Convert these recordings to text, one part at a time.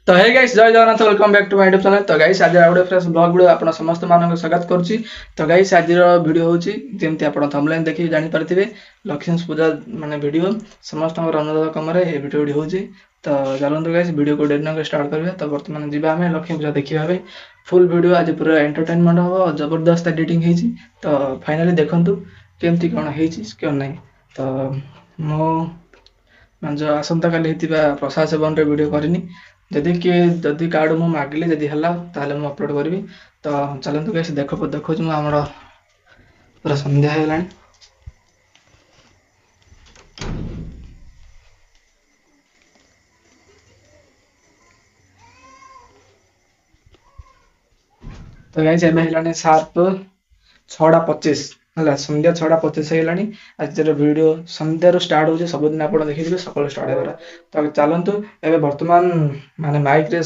तो hey guys Jai Jagannath welcome back to my YouTube channel. तो guys आज आउट फ्रेश ब्लॉग वीडियो आपण समस्त मानक स्वागत करूची। तो गाइस आज वीडियो होची जेमति आपण थंबनेल देखि जानि परथिबे लक्ष्मी पूजा माने वीडियो समस्त अनुरोध कमरे ए वीडियो होची। तो चलନ୍ତୁ गाइस वीडियो को डेट न स्टार्ट करबे। तो वर्तमान जिबा हमें लक्ष्मी पूजा देखिबा भाई फुल वीडियो आज पूरा एंटरटेनमेंट हो जबरदस्त एडिटिंग हेची। तो फाइनली देखंतु केमति कोन हेची क्यों नहीं। तो मो जो आसंता काली हेतिबा प्रसाद सेवन रे वीडियो करनी जदि कार्ड मु मागिले जदि हला ताले मु अपलोड करबी। तो चलନ୍ତୁ गाइस देखो मु हमर पूरा संध्या हेलानी। तो गाइस एबे हेलानी शार्प 6:25 हला संध्या 6:25 हेलानी। आज वीडियो संध्या रो स्टार्ट होजे सब दिन आपण देखिबे सकाळ स्टार्ट हेबरा। तो चलନ୍ତୁ एबे वर्तमान माने माइक रे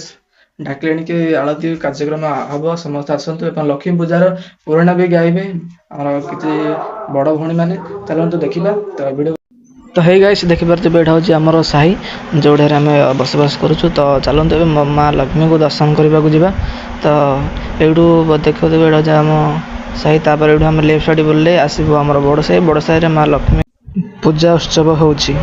डाकलेनी के आळती कार्यक्रम हबो समस्त आसंतु एपन लक्ष्मी पूजार पुराणा भी गाइबे और किछि बड़ भणी माने चलନ୍ତୁ देखिबा। तो वीडियो तो हे गाइस देखि परते बैठा होची हमर साही जोडे रे हमें बसवास करूछु। तो चलନ୍ତୁ एबे मां लक्ष्मी को दर्शन करबा को जिबा। तो एडू देखो बैठा जा हम साही तापर एडू हम लेफ्ट साइड बोलले आसीबो हमर बड़ साही रे मां लक्ष्मी पूजा उत्सव होची।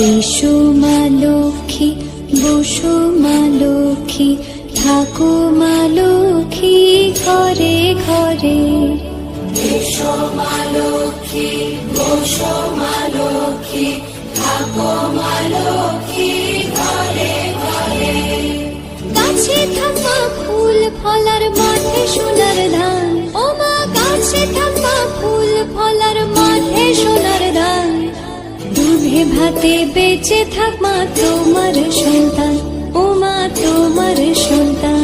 এসো মা লক্ষ্মী বসো মা লক্ষ্মী থাকো মা লক্ষ্মী ঘরে ঘরে। এসো মা লক্ষ্মী বসো মা লক্ষ্মী থাকো মা লক্ষ্মী ঘরে ঘরে। গাছে থাকা ফুল ফলার মাঠে সোনার ধান ও মা গাছে থাকা ফুল ফলার মাঠে সোনার ধান। দুধে ভাতে বেঁচে থাক মা তোমার সন্তান ও মা তোমার সন্তান।